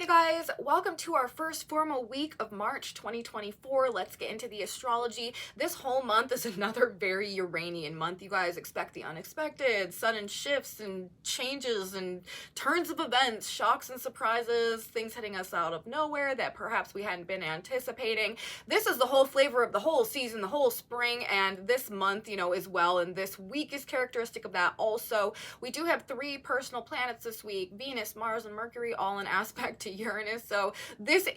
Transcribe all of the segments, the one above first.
guys, welcome to our first formal week of March 2024. Let's get into the astrology. This whole month is another very Uranian month. You guys expect the unexpected, sudden shifts and changes and turns of events, shocks and surprises, things hitting us out of nowhere that perhaps we hadn't been anticipating. This is the whole flavor of the whole season, the whole spring, and this month, as well, and this week is characteristic of that also. We do have three personal planets this week, Venus, Mars, and Mercury, all in aspect to Uranus. So this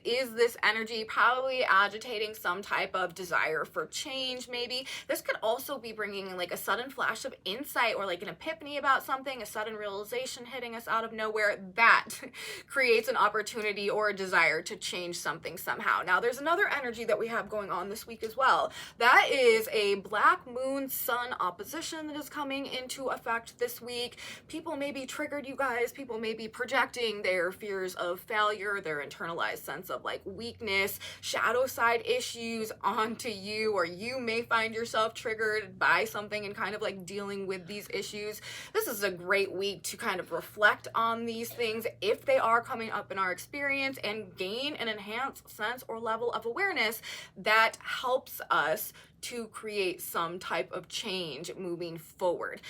energy probably agitating some type of desire for change. Maybe this could also be bringing like a sudden flash of insight or like an epiphany about something, a sudden realization hitting us out of nowhere that creates an opportunity or a desire to change something somehow. Now there's another energy that we have going on this week as well. That is a black moon sun opposition that is coming into effect this week. People may be triggered, you guys. People may be projecting their fears of failure, their internalized sense of like weakness, shadow side issues onto you, or you may find yourself triggered by something and kind of like dealing with these issues. This is a great week to kind of reflect on these things if they are coming up in our experience and gain an enhanced sense or level of awareness that helps us to create some type of change moving forward.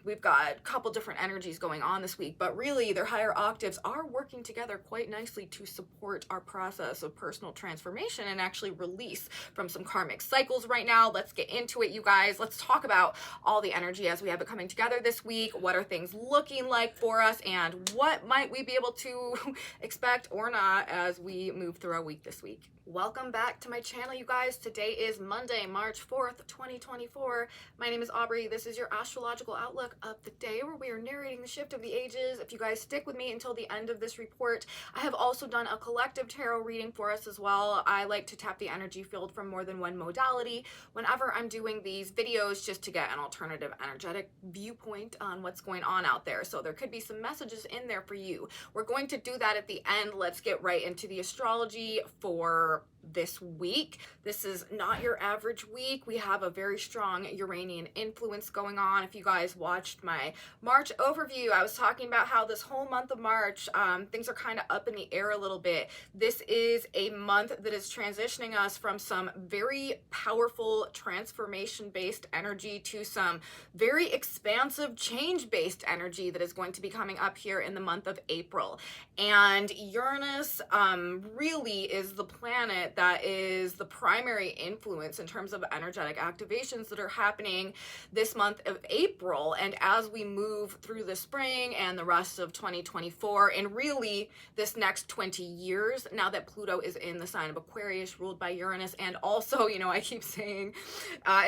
We've got a couple different energies going on this week, but really their higher octaves are working together quite nicely to support our process of personal transformation and actually release from some karmic cycles right now. Let's get into it, you guys. Let's talk about all the energy as we have it coming together this week. What are things looking like for us, and what might we be able to expect or not as we move through our week this week? Welcome back to my channel, you guys. Today is Monday, March 4th, 2024. My name is Aubrey. This is your astrological outlook of the day where we are narrating the shift of the ages. If you guys stick with me until the end of this report, I have also done a collective tarot reading for us as well. I like to tap the energy field from more than one modality whenever I'm doing these videos just to get an alternative energetic viewpoint on what's going on out there. So there could be some messages in there for you. We're going to do that at the end. Let's get right into the astrology for this week. This is not your average week. We have a very strong Uranian influence going on. If you guys watched my March overview, I was talking about how this whole month of March, things are kind of up in the air a little bit. This is a month that is transitioning us from some very powerful transformation-based energy to some very expansive change-based energy that is going to be coming up here in the month of April. And Uranus really is the planet that is the primary influence in terms of energetic activations that are happening this month of April, and as we move through the spring and the rest of 2024 and really this next 20 years, now that Pluto is in the sign of Aquarius ruled by Uranus, and also, I keep saying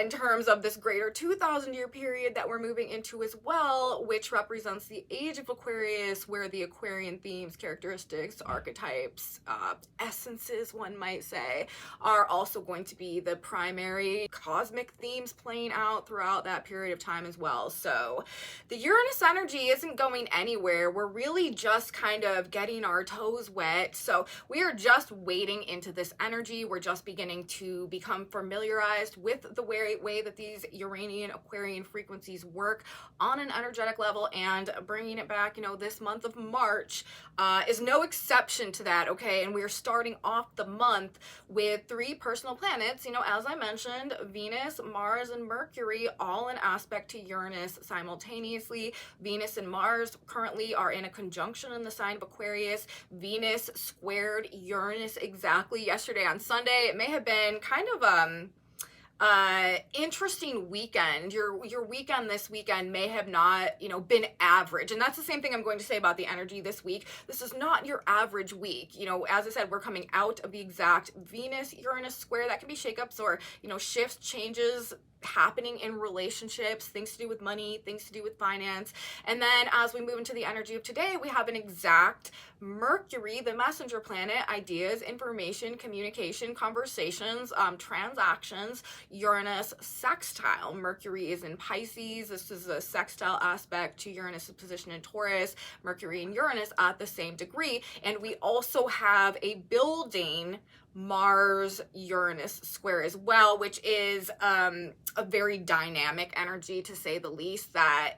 in terms of this greater 2,000 year period that we're moving into as well, which represents the age of Aquarius, where the Aquarian themes, characteristics, archetypes, essences, one might say, are also going to be the primary cosmic themes playing out throughout that period of time as well. So the Uranus energy isn't going anywhere. We're really just kind of getting our toes wet. So we are just wading into this energy. We're just beginning to become familiarized with the way that these Uranian Aquarian frequencies work on an energetic level, and bringing it back, this month of March is no exception to that, okay? And we're starting off the month with three personal planets, as I mentioned, Venus, Mars, and Mercury, all in aspect to Uranus simultaneously. Venus and Mars currently are in a conjunction in the sign of Aquarius. Venus squared Uranus exactly yesterday on Sunday. It may have been kind of interesting weekend. Your weekend this weekend may have not, been average. And that's the same thing I'm going to say about the energy this week. This is not your average week. As I said, we're coming out of the exact Venus-Uranus square. That can be shakeups or, shifts, changes happening in relationships, things to do with money, things to do with finance. And then as we move into the energy of today, we have an exact Mercury, the messenger planet, ideas, information, communication, conversations, transactions, Uranus sextile. Mercury is in Pisces. This is a sextile aspect to Uranus' position in Taurus. Mercury and Uranus at the same degree. And we also have a building Mars-Uranus square as well, which is a very dynamic energy, to say the least, that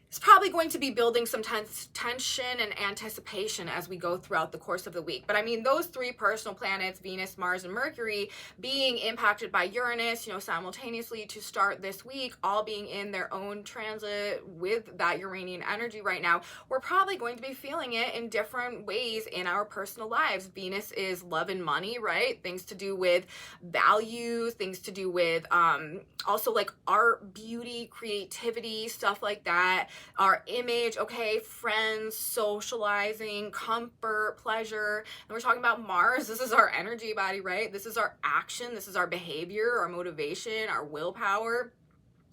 it's probably going to be building some tension and anticipation as we go throughout the course of the week. But I mean, those three personal planets, Venus, Mars, and Mercury, being impacted by Uranus, simultaneously to start this week, all being in their own transit with that Uranian energy right now, we're probably going to be feeling it in different ways in our personal lives. Venus is love and money, right? Things to do with values, things to do with also like art, beauty, creativity, stuff like that. Our image, okay, friends, socializing, comfort, pleasure. And we're talking about Mars. This is our energy body, right? This is our action. This is our behavior, our motivation, our willpower,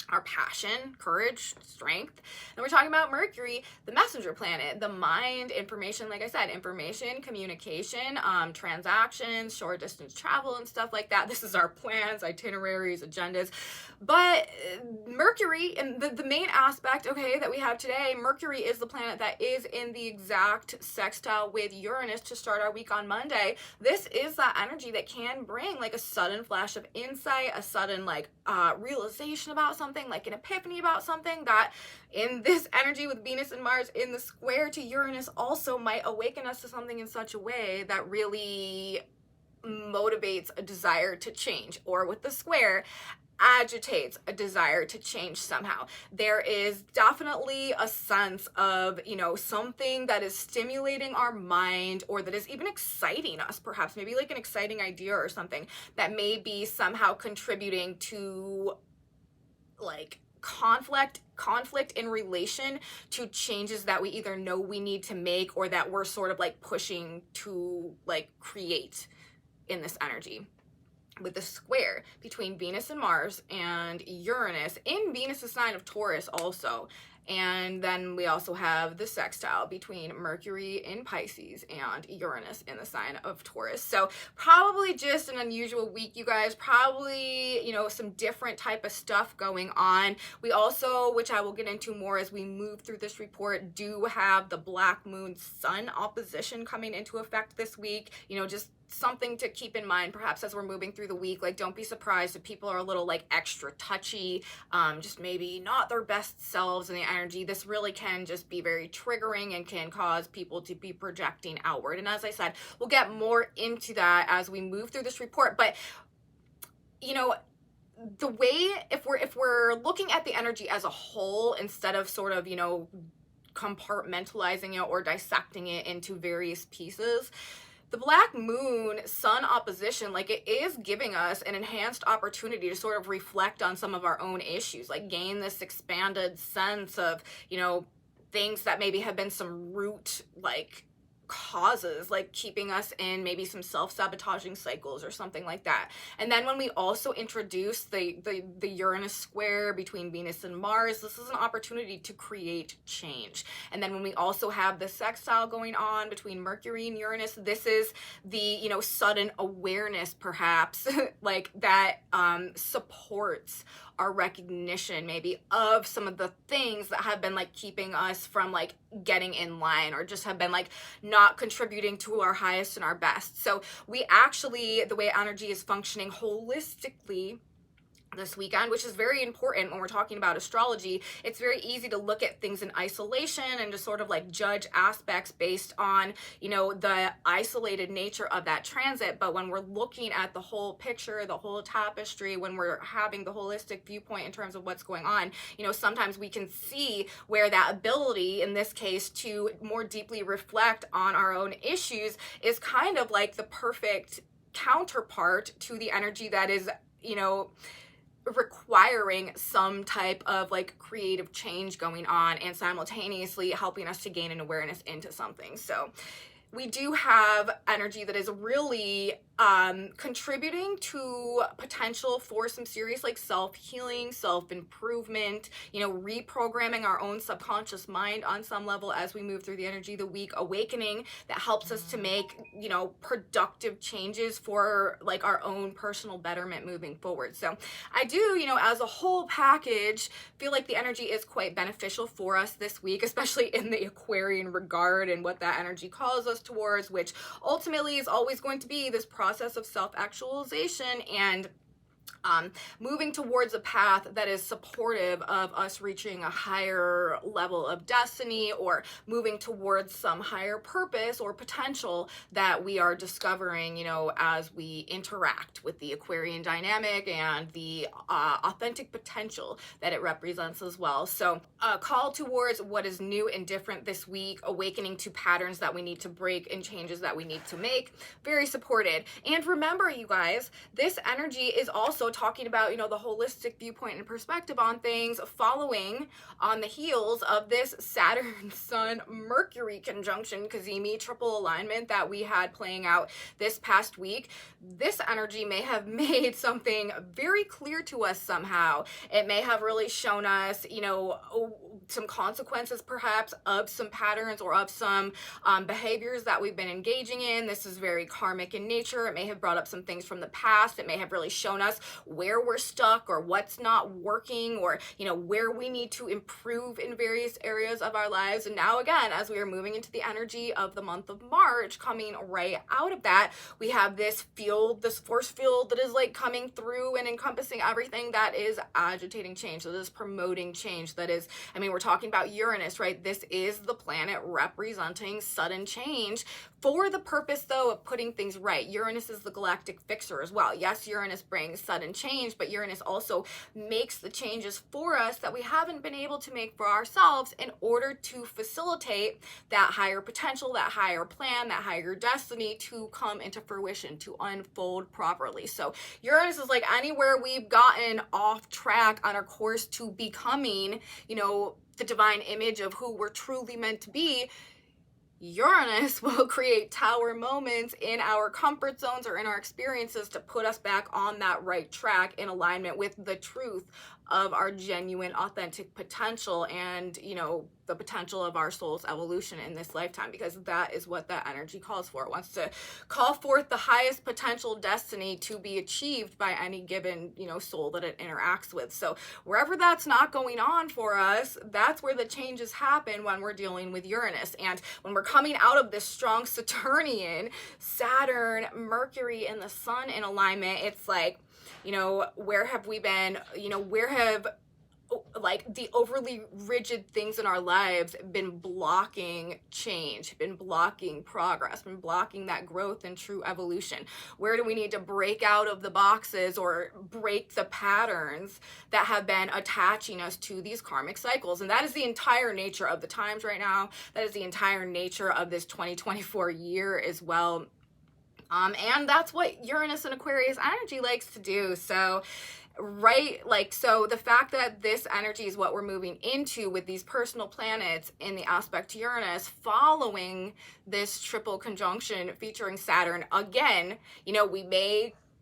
our passion, courage, strength. And we're talking about Mercury, the messenger planet, the mind, information, like I said, information, communication, transactions, short distance travel and stuff like that. This is our plans, itineraries, agendas. But Mercury, and the main aspect, okay, that we have today, Mercury is the planet that is in the exact sextile with Uranus to start our week on Monday. This is that energy that can bring like a sudden flash of insight, a sudden like realization about something, like an epiphany about something that in this energy with Venus and Mars in the square to Uranus also might awaken us to something in such a way that really motivates a desire to change, or with the square, agitates a desire to change somehow. There is definitely a sense of, something that is stimulating our mind, or that is even exciting us, perhaps, maybe like an exciting idea or something that may be somehow contributing to like conflict in relation to changes that we either know we need to make or that we're sort of like pushing to like create in this energy. With the square between Venus and Mars and Uranus in Venus' sign of Taurus also. And then we also have the sextile between Mercury in Pisces and Uranus in the sign of Taurus. So probably just an unusual week, you guys. Probably, some different type of stuff going on. We also, which I will get into more as we move through this report, do have the Black Moon Sun opposition coming into effect this week. Just something to keep in mind perhaps as we're moving through the week. Like, don't be surprised if people are a little like extra touchy, just maybe not their best selves in the energy. This really can just be very triggering and can cause people to be projecting outward. And as I said, we'll get more into that as we move through this report. But the way, if we're looking at the energy as a whole instead of sort of compartmentalizing it or dissecting it into various pieces, the Black Moon Sun opposition, like, it is giving us an enhanced opportunity to sort of reflect on some of our own issues, like gain this expanded sense of, things that maybe have been some root, like, causes, like keeping us in maybe some self-sabotaging cycles or something like that. And then when we also introduce the Uranus square between Venus and Mars, this is an opportunity to create change. And then when we also have the sextile going on between Mercury and Uranus, this is the sudden awareness perhaps like that supports our recognition maybe of some of the things that have been like keeping us from like getting in line, or just have been like not contributing to our highest and our best. So we actually, the way energy is functioning holistically this weekend, which is very important when we're talking about astrology, it's very easy to look at things in isolation and to sort of like judge aspects based on, the isolated nature of that transit. But when we're looking at the whole picture, the whole tapestry, when we're having the holistic viewpoint in terms of what's going on, sometimes we can see where that ability, in this case, to more deeply reflect on our own issues is kind of like the perfect counterpart to the energy that is, requiring some type of like creative change going on and simultaneously helping us to gain an awareness into something. So we do have energy that is really contributing to potential for some serious like self-healing, self-improvement, reprogramming our own subconscious mind on some level as we move through the energy of the week, awakening that helps us to make, productive changes for like our own personal betterment moving forward. So I do, as a whole package, feel like the energy is quite beneficial for us this week, especially in the Aquarian regard and what that energy calls us towards, which ultimately is always going to be this process of self-actualization and moving towards a path that is supportive of us reaching a higher level of destiny, or moving towards some higher purpose or potential that we are discovering, you know, as we interact with the Aquarian dynamic and the authentic potential that it represents as well. So a call towards what is new and different this week, awakening to patterns that we need to break and changes that we need to make. Very supported. And remember, you guys, this energy is also talking about, you know, the holistic viewpoint and perspective on things, following on the heels of this Saturn, Sun, Mercury conjunction, Kazemi triple alignment that we had playing out this past week. This energy may have made something very clear to us somehow. It may have really shown us, you know, some consequences perhaps of some patterns or of some behaviors that we've been engaging in. This is very karmic in nature. It may have brought up some things from the past. It may have really shown us where we're stuck or what's not working, or, you know, where we need to improve in various areas of our lives. And now again, as we are moving into the energy of the month of March, coming right out of that, we have this field, this force field that is like coming through and encompassing everything that is agitating change, that is promoting change, that is, I mean, we're talking about Uranus, right? This is the planet representing sudden change for the purpose, though, of putting things right. Uranus is the galactic fixer as well. Yes, Uranus brings sudden change, but Uranus also makes the changes for us that we haven't been able to make for ourselves in order to facilitate that higher potential, that higher plan, that higher destiny to come into fruition, to unfold properly. So Uranus is like anywhere we've gotten off track on our course to becoming, you know, the divine image of who we're truly meant to be. Uranus will create tower moments in our comfort zones or in our experiences to put us back on that right track in alignment with the truth of our genuine, authentic potential and, you know, the potential of our soul's evolution in this lifetime, because that is what that energy calls for. It wants to call forth the highest potential destiny to be achieved by any given, you know, soul that it interacts with. So wherever that's not going on for us, that's where the changes happen when we're dealing with Uranus. And when we're coming out of this strong Saturnian, Saturn, Mercury, and the Sun in alignment, it's like, you know, where have we been, you know, where have like the overly rigid things in our lives been blocking change, been blocking progress, been blocking that growth and true evolution? Where do we need to break out of the boxes or break the patterns that have been attaching us to these karmic cycles? And that is the entire nature of the times right now. That is the entire nature of this 2024 year as well. And that's what Uranus and Aquarius energy likes to do. So, right, like, so the fact that this energy is what we're moving into with these personal planets in the aspect to Uranus following this triple conjunction featuring Saturn, again, you know,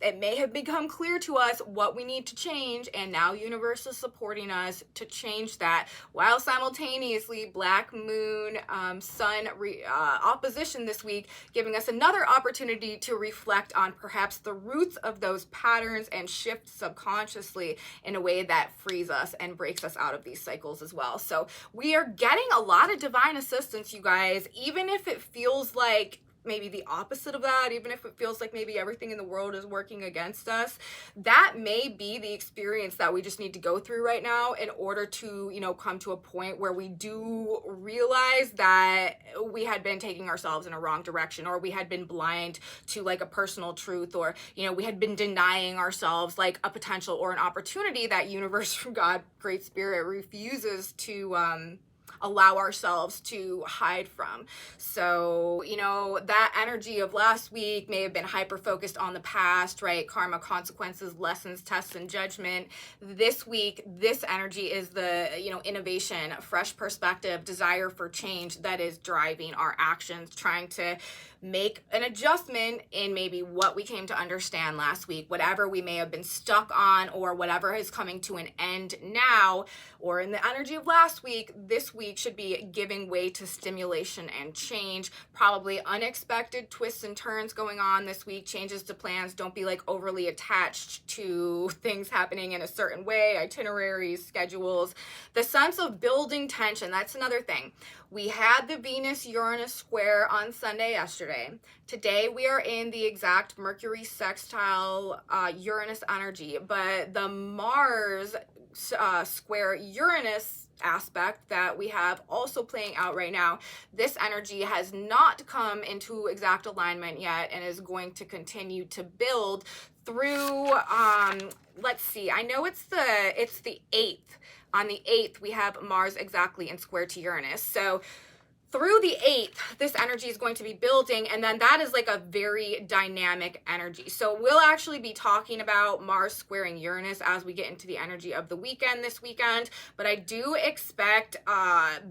it may have become clear to us what we need to change, and now universe is supporting us to change that, while simultaneously Black Moon, Sun opposition this week, giving us another opportunity to reflect on perhaps the roots of those patterns and shift subconsciously in a way that frees us and breaks us out of these cycles as well. So we are getting a lot of divine assistance, you guys, even if it feels like maybe the opposite of that, even if it feels like maybe everything in the world is working against us. That may be the experience that we just need to go through right now in order to, you know, come to a point where we do realize that we had been taking ourselves in a wrong direction, or we had been blind to like a personal truth, or, you know, we had been denying ourselves like a potential or an opportunity that universe, God, Great Spirit refuses to allow ourselves to hide from. So, you know, that energy of last week may have been hyper focused on the past, right? Karma, consequences, lessons, tests, and judgment. This week, this energy is the, you know, innovation, fresh perspective, desire for change that is driving our actions, trying to make an adjustment in maybe what we came to understand last week, whatever we may have been stuck on, or whatever is coming to an end now. or in the energy of last week, this week should be giving way to stimulation and change. Probably unexpected twists and turns going on this week, changes to plans. Don't be like overly attached to things happening in a certain way, itineraries, schedules. The sense of building tension, that's another thing. We had the Venus-Uranus square on Sunday yesterday. Today we are in the exact Mercury sextile Uranus energy, but the Mars square Uranus aspect that we have also playing out right now, this energy has not come into exact alignment yet and is going to continue to build through let's see, I know it's the 8th. On the 8th, we have Mars exactly in square to Uranus. So through the 8th, this energy is going to be building, and then that is like a very dynamic energy. So we'll actually be talking about Mars squaring Uranus as we get into the energy of the weekend this weekend, but I do expect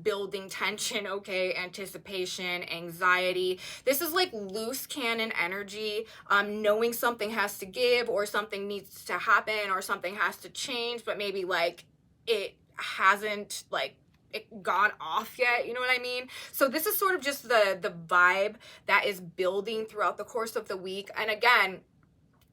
building tension, okay, anticipation, anxiety. This is like loose cannon energy, knowing something has to give or something needs to happen or something has to change, but maybe like it hasn't like it gone off yet, you know what I mean? So this is sort of just the vibe that is building throughout the course of the week. And again,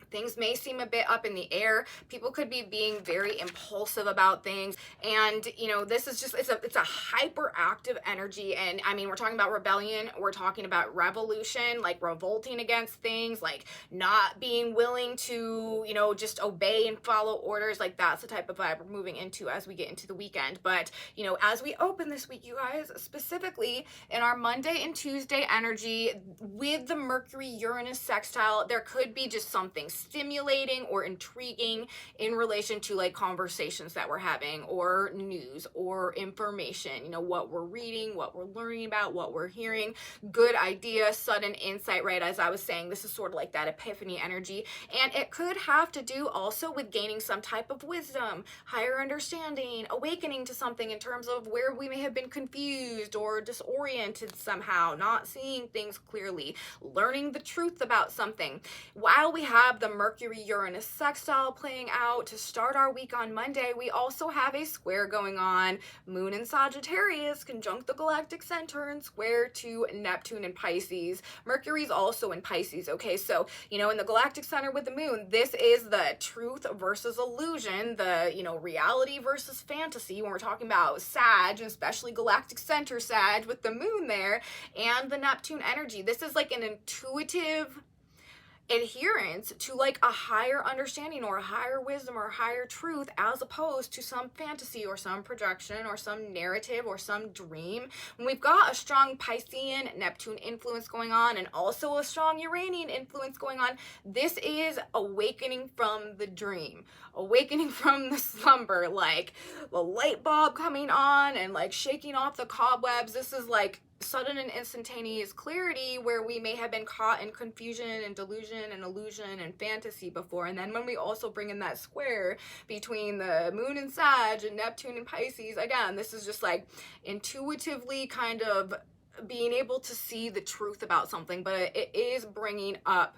things may seem a bit up in the air. People could be being very impulsive about things. And, you know, this is just, it's a hyperactive energy. And I mean, we're talking about rebellion. We're talking about revolution, like revolting against things, like not being willing to, you know, just obey and follow orders. Like that's the type of vibe we're moving into as we get into the weekend. But, you know, as we open this week, you guys, specifically in our Monday and Tuesday energy with the Mercury Uranus sextile, there could be just something stimulating or intriguing in relation to like conversations that we're having or news or information, you know, what we're reading, what we're learning about, what we're hearing. Good idea, sudden insight, right? As I was saying, this is sort of like that epiphany energy, and it could have to do also with gaining some type of wisdom, higher understanding, awakening to something in terms of where we may have been confused or disoriented somehow, not seeing things clearly, learning the truth about something. While we have the Mercury-Uranus sextile playing out to start our week on Monday, we also have a square going on. Moon in Sagittarius conjunct the galactic center and square to Neptune in Pisces. Mercury's also in Pisces, okay? So, you know, in the galactic center with the moon, this is the truth versus illusion, the, you know, reality versus fantasy when we're talking about Sag, especially galactic center Sag with the moon there and the Neptune energy. This is like an intuitive adherence to like a higher understanding or a higher wisdom or a higher truth, as opposed to some fantasy or some projection or some narrative or some dream. When we've got a strong Piscean Neptune influence going on and also a strong Uranian influence going on, this is awakening from the dream, awakening from the slumber, like the light bulb coming on and like shaking off the cobwebs. This is like sudden and instantaneous clarity where we may have been caught in confusion and delusion and illusion and fantasy before. And then when we also bring in that square between the moon and Sag and Neptune and Pisces, again, this is just like intuitively kind of being able to see the truth about something, but it is bringing up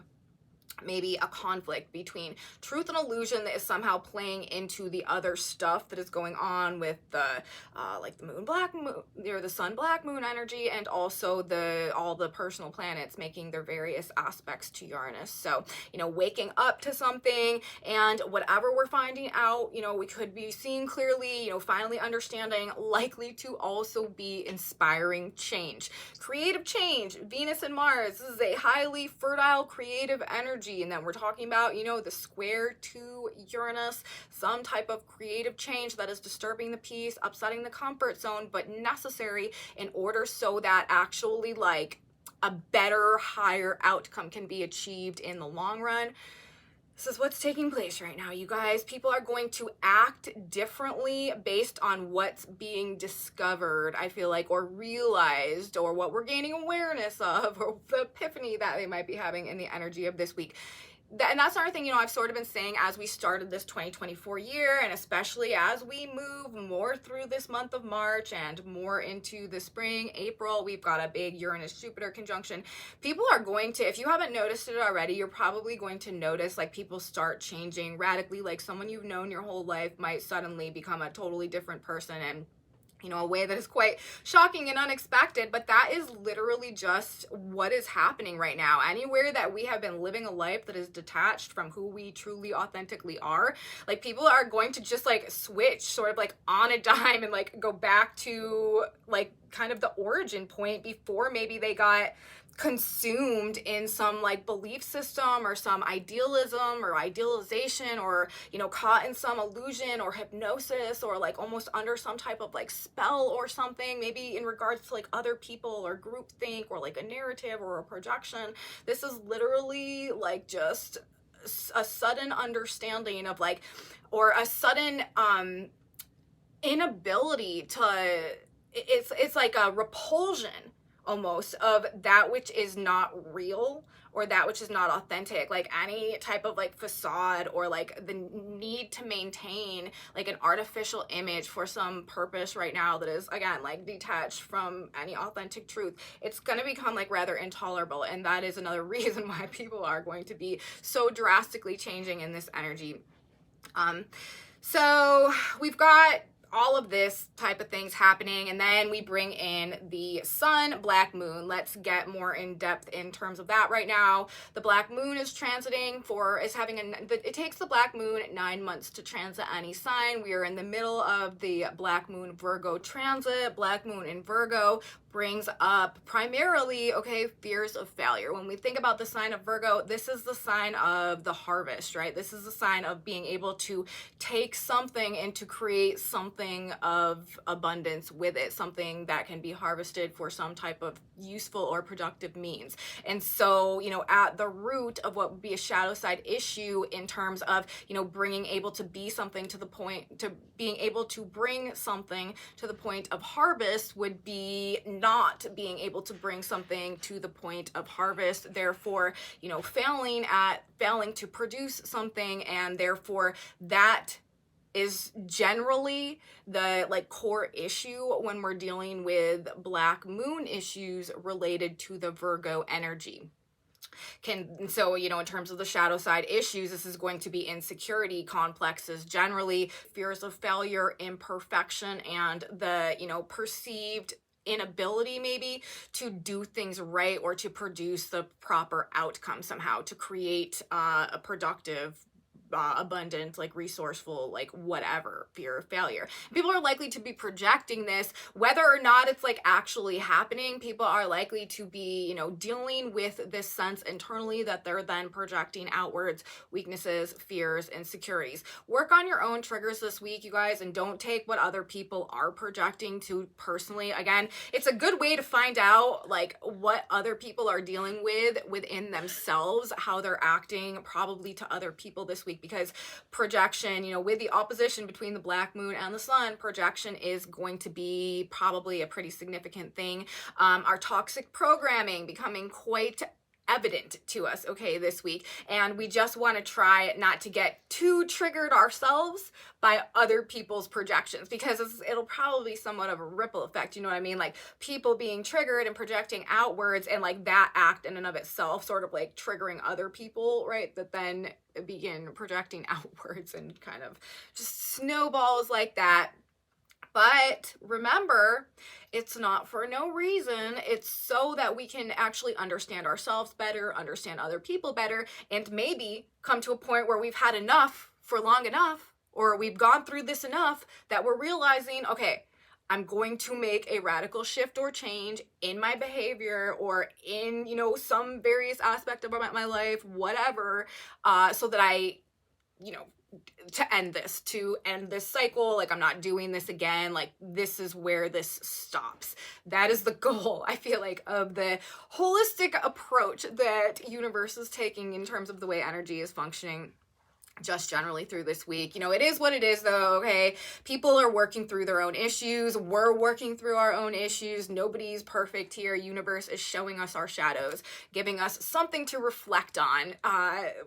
maybe a conflict between truth and illusion that is somehow playing into the other stuff that is going on with the like the moon black moon or the sun black moon energy, and also all the personal planets making their various aspects to Uranus. So, you know, waking up to something, and whatever we're finding out, you know, we could be seeing clearly, you know, finally understanding, likely to also be inspiring change, creative change. Venus and Mars, this is a highly fertile creative energy. And then we're talking about, you know, the square to Uranus, some type of creative change that is disturbing the peace, upsetting the comfort zone, but necessary in order so that actually like a better, higher outcome can be achieved in the long run. This is what's taking place right now, you guys. People are going to act differently based on what's being discovered, I feel like, or realized, or what we're gaining awareness of, or the epiphany that they might be having in the energy of this week. and that's another thing, you know, I've sort of been saying as we started this 2024 year, and especially as we move more through this month of March and more into the spring, April, we've got a big Uranus Jupiter conjunction. People are going to, if you haven't noticed it already, you're probably going to notice like people start changing radically. Like someone you've known your whole life might suddenly become a totally different person, and you know, a way that is quite shocking and unexpected, but that is literally just what is happening right now. Anywhere that we have been living a life that is detached from who we truly authentically are, like people are going to just like switch sort of like on a dime and like go back to like kind of the origin point before maybe they got consumed in some like belief system or some idealism or idealization, or you know, caught in some illusion or hypnosis, or like almost under some type of like spell or something, maybe in regards to like other people or groupthink or like a narrative or a projection. This is literally like just a sudden understanding of like, or a sudden inability to, it's like a repulsion almost of that which is not real or that which is not authentic. Like any type of like facade or like the need to maintain like an artificial image for some purpose right now that is, again, like detached from any authentic truth, it's going to become like rather intolerable. And that is another reason why people are going to be so drastically changing in this energy. So we've got all of this type of things happening, and then we bring in the sun, black moon. Let's get more in depth in terms of that right now. The black moon is transiting it takes the black moon 9 months to transit any sign. We are in the middle of the black moon Virgo transit. Black moon in Virgo brings up primarily, okay, fears of failure. When we think about the sign of Virgo, this is the sign of the harvest, right? This is the sign of being able to take something and to create something of abundance with it, something that can be harvested for some type of useful or productive means. And so, you know, at the root of what would be a shadow side issue in terms of, you know, being able to bring something to the point of harvest would be not being able to bring something to the point of harvest, therefore, you know, failing to produce something, and therefore that is generally the like core issue when we're dealing with black moon issues related to the Virgo energy. So, you know, in terms of the shadow side issues, this is going to be insecurity complexes, generally fears of failure, imperfection, and the, you know, perceived inability maybe to do things right or to produce the proper outcome somehow, to create a productive, abundant, like resourceful, like whatever, fear of failure. People are likely to be projecting this, whether or not it's like actually happening. People are likely to be, you know, dealing with this sense internally that they're then projecting outwards: weaknesses, fears, insecurities. Work on your own triggers this week, you guys, and don't take what other people are projecting to personally. Again, it's a good way to find out like what other people are dealing with within themselves, how they're acting probably to other people this week. Because projection, you know, with the opposition between the black moon and the sun, projection is going to be probably a pretty significant thing. Our toxic programming becoming quite evident to us, okay, this week. And we just want to try not to get too triggered ourselves by other people's projections, because it'll probably be somewhat of a ripple effect, you know what I mean? Like people being triggered and projecting outwards, and like that act in and of itself sort of like triggering other people, right? That then begin projecting outwards and kind of just snowballs like that. But remember, it's not for no reason. It's so that we can actually understand ourselves better, understand other people better, and maybe come to a point where we've had enough for long enough, or we've gone through this enough that we're realizing, okay, I'm going to make a radical shift or change in my behavior or in, you know, some various aspect of my life, whatever, so that I, you know, to end this cycle. Like I'm not doing this again. Like this is where this stops. That is the goal, I feel like, of the holistic approach that universe is taking in terms of the way energy is functioning. just generally through this week. You know, it is what it is though, okay? People are working through their own issues. We're working through our own issues. Nobody's perfect here. Universe is showing us our shadows, giving us something to reflect on,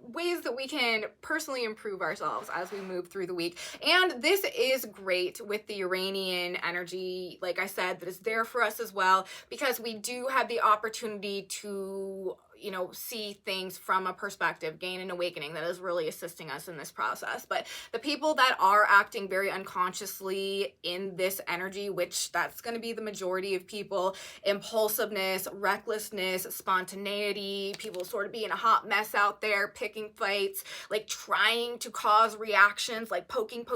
ways that we can personally improve ourselves as we move through the week. And this is great with the Uranian energy, like I said, that is there for us as well, because we do have the opportunity to, you know, see things from a perspective, gain an awakening that is really assisting us in this process. But the people that are acting very unconsciously in this energy, which that's going to be the majority of people, impulsiveness, recklessness, spontaneity, people sort of being a hot mess out there, picking fights, like trying to cause reactions, like poking,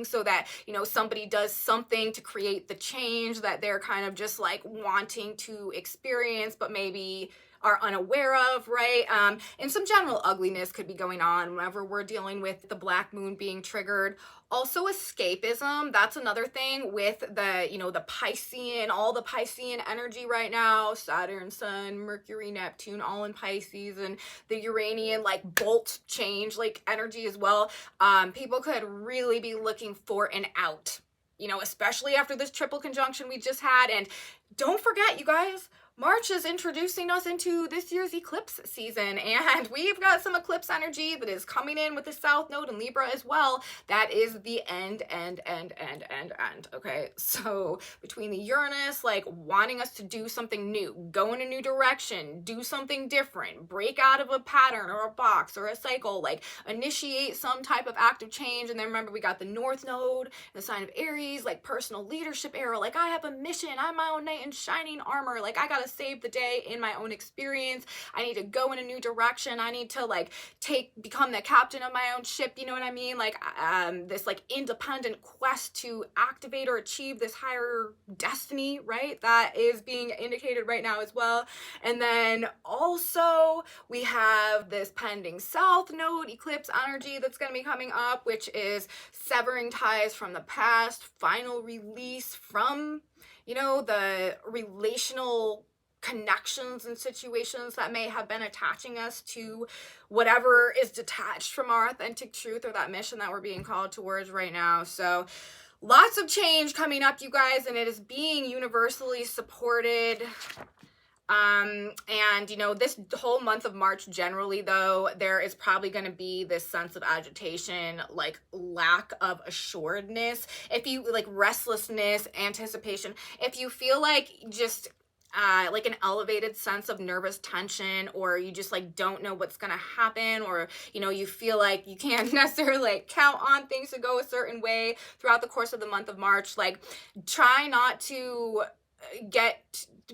so that, you know, somebody does something to create the change that they're kind of just like wanting to experience, but maybe are unaware of, right? And some general ugliness could be going on whenever we're dealing with the black moon being triggered. Also escapism, that's another thing with the, you know, the Piscean, all the Piscean energy right now, Saturn, Sun, Mercury, Neptune, all in Pisces, and the Uranian like bolt change like energy as well. People could really be looking for an out, you know, especially after this triple conjunction we just had. And don't forget, you guys, March is introducing us into this year's eclipse season, and we've got some eclipse energy that is coming in with the South Node in Libra as well. That is the end, okay? So between the Uranus, like wanting us to do something new, go in a new direction, do something different, break out of a pattern or a box or a cycle, like initiate some type of active change. And then remember, we got the North Node, the sign of Aries, like personal leadership era, like I have a mission, I'm my own knight in shining armor, like I gotta save the day in my own experience. I need to go in a new direction. I need to like become the captain of my own ship. You know what I mean? Like this like independent quest to activate or achieve this higher destiny, right? That is being indicated right now as well. And then also we have this pending South Node eclipse energy that's going to be coming up, which is severing ties from the past, final release from, you know, the relational connections and situations that may have been attaching us to whatever is detached from our authentic truth or that mission that we're being called towards right now. So lots of change coming up, you guys, and it is being universally supported. And you know, this whole month of March generally though, there is probably going to be this sense of agitation, like lack of assuredness, if you like restlessness, anticipation, if you feel like just like an elevated sense of nervous tension, or you just like don't know what's gonna happen, or you know, you feel like you can't necessarily like count on things to go a certain way throughout the course of the month of March, like try not to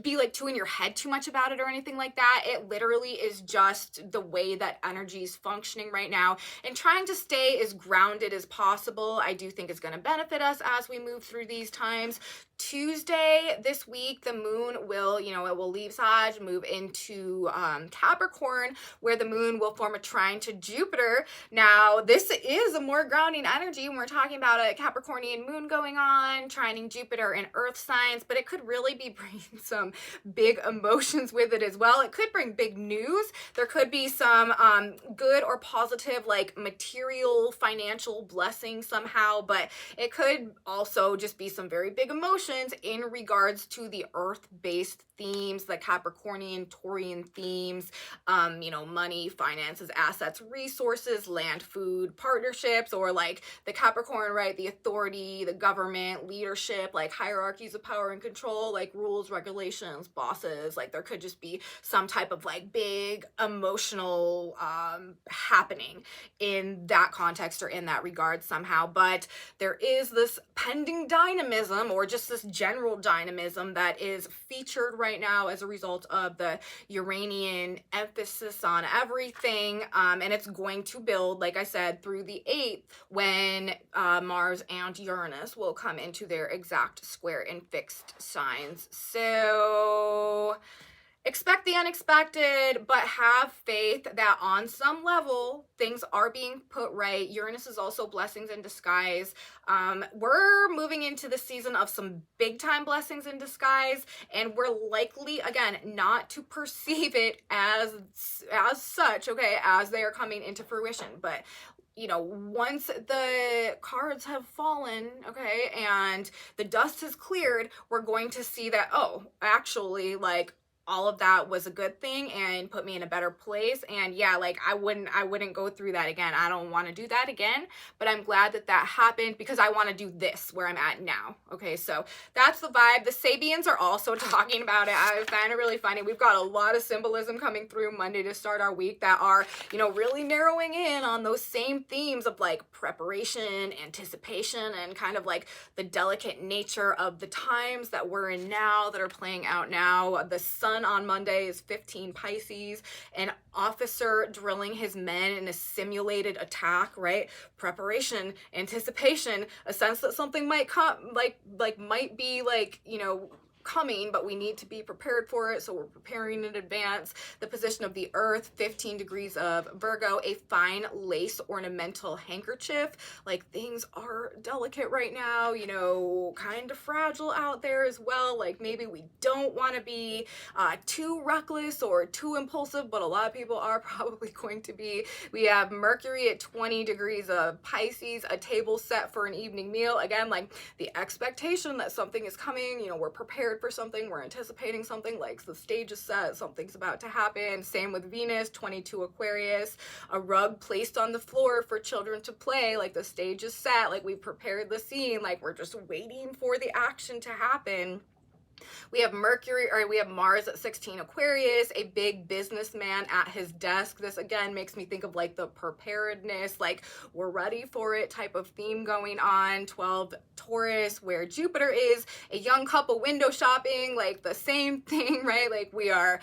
be like too in your head too much about it or anything like that. It literally is just the way that energy is functioning right now, and trying to stay as grounded as possible, I do think is going to benefit us as we move through these times. Tuesday this week, the moon will, you know, it will leave Sag, move into Capricorn, where the moon will form a trine to Jupiter. Now, this is a more grounding energy when we're talking about a Capricornian moon going on, trining Jupiter in earth signs, but it could really be bringing some big emotions with it as well. It could bring big news. There could be some good or positive, like material, financial blessing somehow, but it could also just be some very big emotions in regards to the earth-based themes, the Capricornian, Taurian themes, you know, money, finances, assets, resources, land, food, partnerships, or like the Capricorn, right? The authority, the government, leadership, like hierarchies of power and control, like rules, regulations, bosses. Like there could just be some type of like big emotional happening in that context or in that regard somehow. But there is this pending dynamism, or just this general dynamism that is featured right now as a result of the Uranian emphasis on everything, and it's going to build, like I said, through the 8th, when Mars and Uranus will come into their exact square and fixed signs. So expect the unexpected, but have faith that on some level things are being put right. Uranus is also blessings in disguise. We're moving into the season of some big time blessings in disguise, and we're likely, again, not to perceive it as such, okay, as they are coming into fruition, but you know, once the cards have fallen, okay, and the dust has cleared, we're going to see that, oh, actually, like, all of that was a good thing and put me in a better place. And yeah, like I wouldn't go through that again. I don't want to do that again, but I'm glad that that happened because I want to do this where I'm at now. Okay, so that's the vibe. The Sabians are also talking about it. I find it really funny. We've got a lot of symbolism coming through Monday to start our week that are, you know, really narrowing in on those same themes of like preparation, anticipation, and kind of like the delicate nature of the times that we're in now that are playing out now. The sun on Monday is 15 Pisces, an officer drilling his men in a simulated attack, right? Preparation, anticipation, a sense that something might come, might be like, you know, coming, but we need to be prepared for it, so we're preparing in advance. The position of the earth, 15 degrees of Virgo, a fine lace ornamental handkerchief. Like, things are delicate right now, you know, kind of fragile out there as well. Like, maybe we don't want to be too reckless or too impulsive, but a lot of people are probably going to be. We have Mercury at 20 degrees of Pisces, a table set for an evening meal. Again, like the expectation that something is coming, you know, we're prepared for something, we're anticipating something, like the stage is set, something's about to happen. Same with Venus, 22 Aquarius, a rug placed on the floor for children to play, like the stage is set, like we've prepared the scene, like we're just waiting for the action to happen. We have Mars at 16 Aquarius, a big businessman at his desk. This again makes me think of like the preparedness, like we're ready for it type of theme going on. 12 Taurus, where Jupiter is, a young couple window shopping, like the same thing, right? Like we are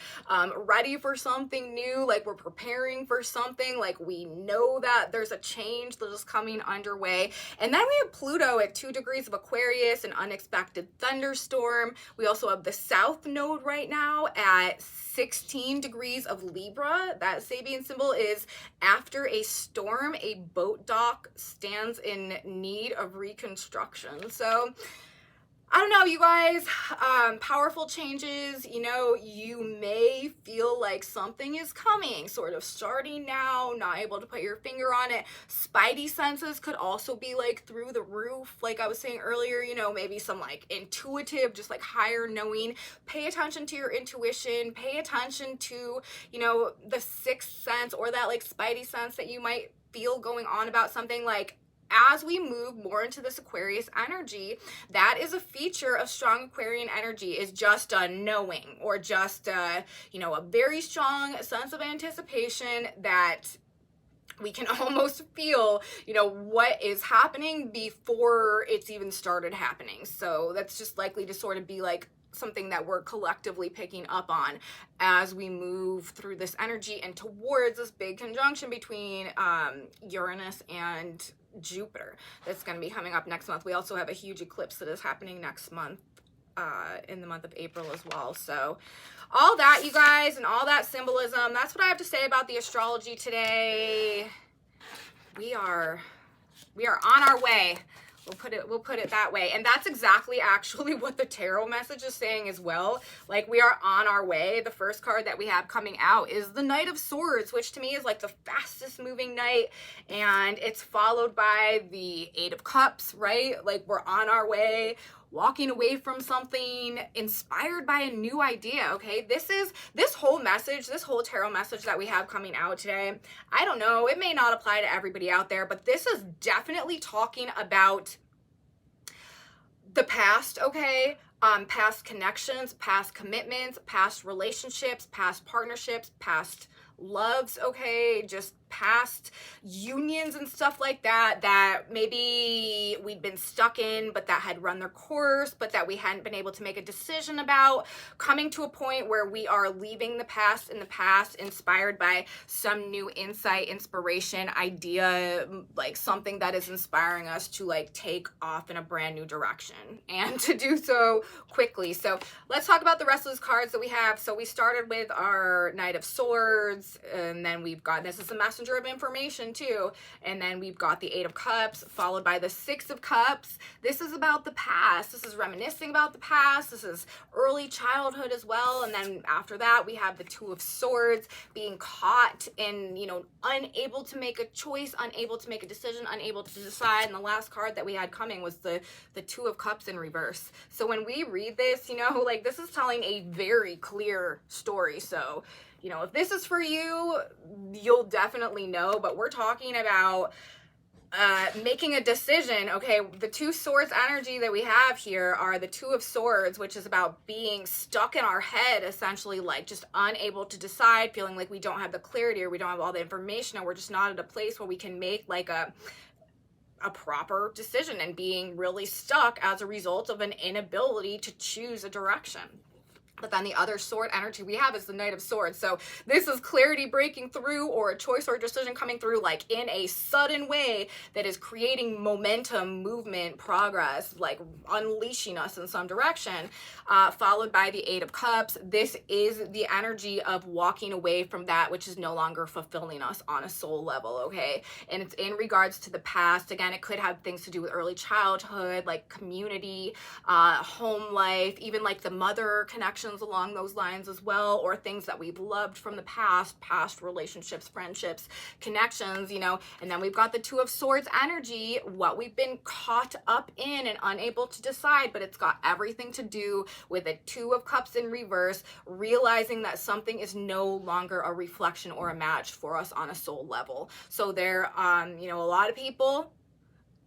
ready for something new, like we're preparing for something, like we know that there's a change that is coming underway. And then we have Pluto at 2 degrees of Aquarius, an unexpected thunderstorm. We also have the South Node right now at 16 degrees of Libra. That Sabian symbol is after a storm, a boat dock stands in need of reconstruction. So I don't know, you guys, powerful changes, you know, you may feel like something is coming, sort of starting now, not able to put your finger on it. Spidey senses could also be like through the roof, like I was saying earlier, you know, maybe some like intuitive, just like higher knowing. Pay attention to your intuition, pay attention to, you know, the sixth sense or that like Spidey sense that you might feel going on about something. Like, as we move more into this Aquarius energy, that is a feature of strong Aquarian energy, is just a knowing, or just you know, a very strong sense of anticipation that we can almost feel, you know, what is happening before it's even started happening. So that's just likely to sort of be like something that we're collectively picking up on as we move through this energy and towards this big conjunction between Uranus and Jupiter that's going to be coming up next month. We also have a huge eclipse that is happening next month, in the month of April as well. So all that, you guys, and all that symbolism, that's what I have to say about the astrology today. We are on our way. We'll put it that way. And that's exactly actually what the tarot message is saying as well. Like, we are on our way. The first card that we have coming out is the Knight of Swords, which to me is like the fastest moving knight. And it's followed by the Eight of Cups, right? Like, we're on our way, walking away from something, inspired by a new idea, okay? This whole message, this whole tarot message that we have coming out today, I don't know, it may not apply to everybody out there, but this is definitely talking about the past, okay? Past connections, past commitments, past relationships, past partnerships, past loves, okay? Just past unions and stuff like that, that maybe we'd been stuck in, but that had run their course, but that we hadn't been able to make a decision about, coming to a point where we are leaving the past in the past, inspired by some new insight, inspiration, idea, like something that is inspiring us to like take off in a brand new direction, and to do so quickly. So let's talk about the rest of those cards that we have. So we started with our Knight of Swords. Swords, and then we've got, this is the messenger of information too, and then we've got the Eight of Cups, followed by the Six of Cups. This is about the past. This is reminiscing about the past. This is early childhood as well. And then after that, we have the Two of Swords, being caught in, you know, unable to make a choice, unable to make a decision, unable to decide. And the last card that we had coming was the Two of Cups in reverse. So when we read this, you know, like, this is telling a very clear story. So, you know, if this is for you, you'll definitely know, but we're talking about making a decision. Okay, the Two Swords energy that we have here are the Two of Swords, which is about being stuck in our head, essentially, like just unable to decide, feeling like we don't have the clarity or we don't have all the information, or we're just not at a place where we can make like a proper decision, and being really stuck as a result of an inability to choose a direction. But then the other sword energy we have is the Knight of Swords. So this is clarity breaking through, or a choice or a decision coming through like in a sudden way that is creating momentum, movement, progress, like unleashing us in some direction, followed by the Eight of Cups. This is the energy of walking away from that which is no longer fulfilling us on a soul level, okay? And it's in regards to the past. Again, it could have things to do with early childhood, like community, home life, even like the mother connection along those lines as well, or things that we've loved from the past relationships, friendships, connections, you know. And then we've got the Two of Swords energy, what we've been caught up in and unable to decide, but it's got everything to do with the Two of Cups in reverse, realizing that something is no longer a reflection or a match for us on a soul level. So there, you know, a lot of people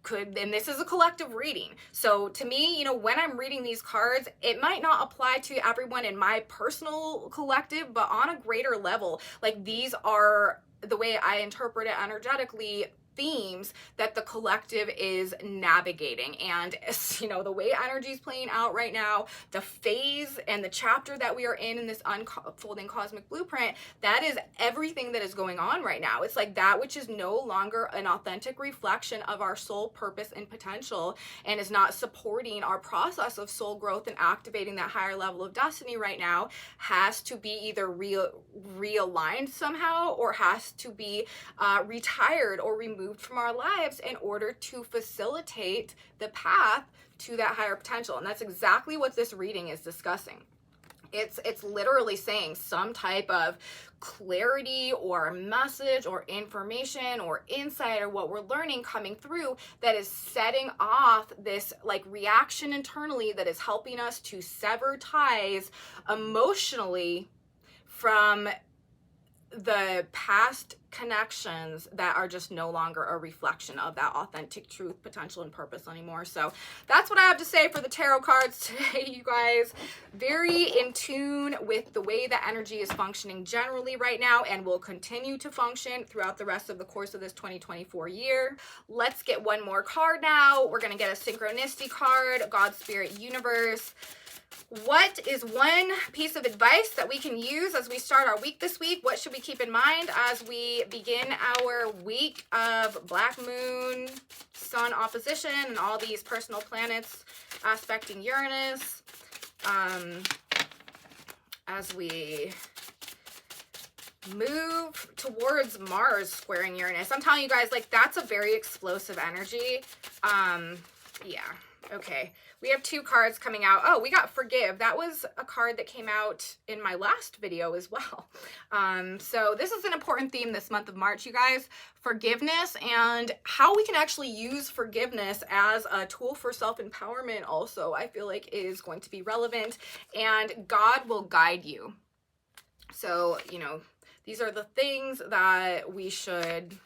could, and this is a collective reading. So to me, you know, when I'm reading these cards, it might not apply to everyone in my personal collective, but on a greater level, like, these are the way I interpret it energetically, themes that the collective is navigating. And, you know, the way energy is playing out right now, the phase and the chapter that we are in this unfolding cosmic blueprint, that is everything that is going on right now. It's like that which is no longer an authentic reflection of our soul purpose and potential, and is not supporting our process of soul growth and activating that higher level of destiny right now, has to be either realigned somehow, or has to be retired or removed from our lives in order to facilitate the path to that higher potential. And that's exactly what this reading is discussing. It's literally saying some type of clarity or message or information or insight, or what we're learning coming through, that is setting off this like reaction internally that is helping us to sever ties emotionally from the past connections that are just no longer a reflection of that authentic truth, potential, and purpose anymore. So that's what I have to say for the tarot cards today, you guys. Very in tune with the way that energy is functioning generally right now, and will continue to function throughout the rest of the course of this 2024 year. Let's get one more card now. We're going to get a synchronicity card, God, Spirit, Universe. What is one piece of advice that we can use as we start our week this week? What should we keep in mind as we begin our week of Black Moon, Sun opposition, and all these personal planets aspecting Uranus? As we move towards Mars squaring Uranus. I'm telling you guys, like, that's a very explosive energy. Yeah, okay. We have two cards coming out. Oh, we got Forgive. That was a card that came out in my last video as well. So this is an important theme this month of March, you guys. Forgiveness, and how we can actually use forgiveness as a tool for self-empowerment also, I feel like, is going to be relevant. And God will guide you. So, you know, these are the things that we should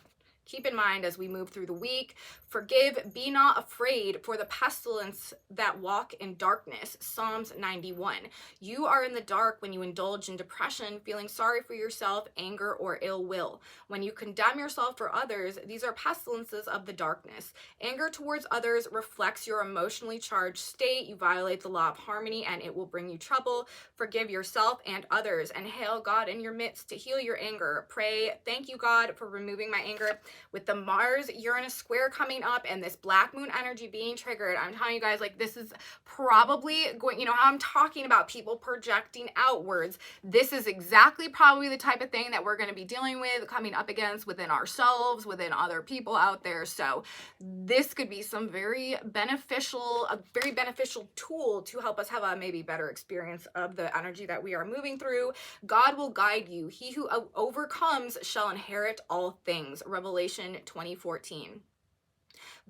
keep in mind as we move through the week. Forgive, be not afraid for the pestilence that walk in darkness. Psalms 91. You are in the dark when you indulge in depression, feeling sorry for yourself, anger, or ill will. When you condemn yourself for others, these are pestilences of the darkness. Anger towards others reflects your emotionally charged state. You violate the law of harmony, and it will bring you trouble. Forgive yourself and others, and hail God in your midst to heal your anger. Pray, thank you, God, for removing my anger. with the Mars-Uranus square coming up and this black moon energy being triggered, I'm telling you guys, like, this is probably going, you know, how I'm talking about people projecting outwards. This is exactly probably the type of thing that we're going to be dealing with, coming up against within ourselves, within other people out there. So this could be some a very beneficial tool to help us have a maybe better experience of the energy that we are moving through. God will guide you. He who overcomes shall inherit all things. Revelation 20:14.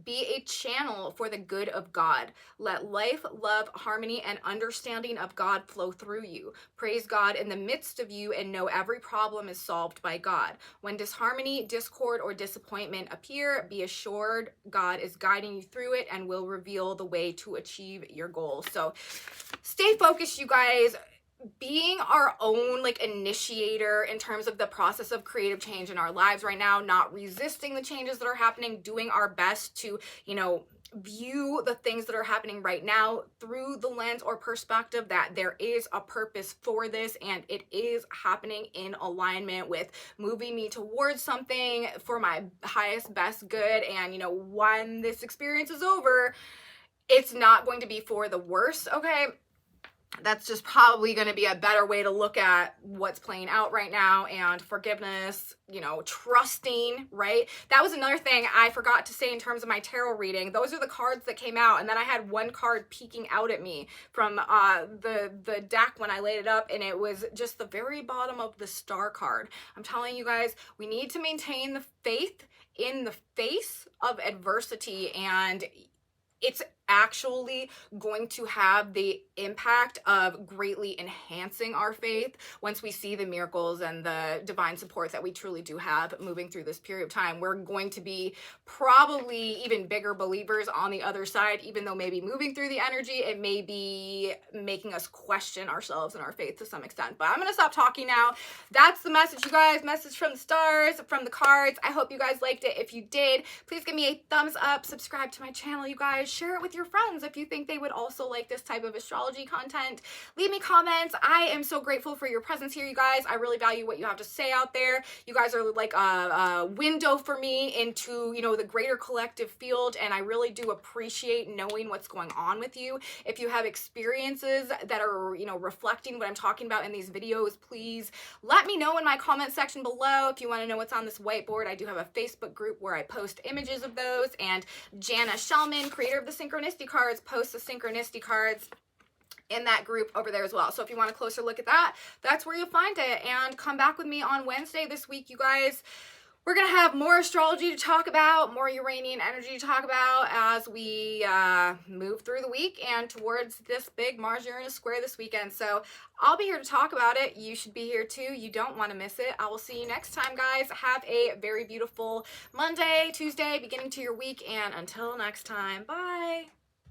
Be a channel for the good of God. Let life, love, harmony, and understanding of God flow through you. Praise God in the midst of you and know every problem is solved by God. When disharmony, discord, or disappointment appear, be assured God is guiding you through it and will reveal the way to achieve your goals. So stay focused, you guys. Being our own like initiator in terms of the process of creative change in our lives right now, not resisting the changes that are happening, doing our best to, you know, view the things that are happening right now through the lens or perspective that there is a purpose for this and it is happening in alignment with moving me towards something for my highest best good. And, you know, when this experience is over, it's not going to be for the worse, okay? That's just probably going to be a better way to look at what's playing out right now. And forgiveness, you know, trusting, right? That was another thing I forgot to say in terms of my tarot reading. Those are the cards that came out, and then I had one card peeking out at me from the deck when I laid it up, and it was just the very bottom of the Star card. I'm telling you guys, we need to maintain the faith in the face of adversity, and it's actually going to have the impact of greatly enhancing our faith once we see the miracles and the divine support that we truly do have moving through this period of time. We're going to be probably even bigger believers on the other side, even though maybe moving through the energy, it may be making us question ourselves and our faith to some extent. But I'm going to stop talking now. That's the message, you guys. Message from the stars, from the cards. I hope you guys liked it. If you did, please give me a thumbs up, subscribe to my channel, you guys. Share it with your friends if you think they would also like this type of astrology content. Leave me comments. I am so grateful for your presence here, you guys. I really value what you have to say out there. You guys are like a window for me into, you know, the greater collective field, and I really do appreciate knowing what's going on with you. If you have experiences that are, you know, reflecting what I'm talking about in these videos, please let me know in my comment section below. If you want to know what's on this whiteboard, I do have a Facebook group where I post images of those, and Jana Shellman, creator of the Synchronicity cards, posts the Synchronicity cards in that group over there as well. So if you want a closer look at that, that's where you'll find it. And come back with me on Wednesday this week, you guys. We're going to have more astrology to talk about, more Uranian energy to talk about as we move through the week and towards this big Mars-Uranus square this weekend. So I'll be here to talk about it. You should be here too. You don't want to miss it. I will see you next time, guys. Have a very beautiful Monday, Tuesday, beginning to your week. And until next time, bye.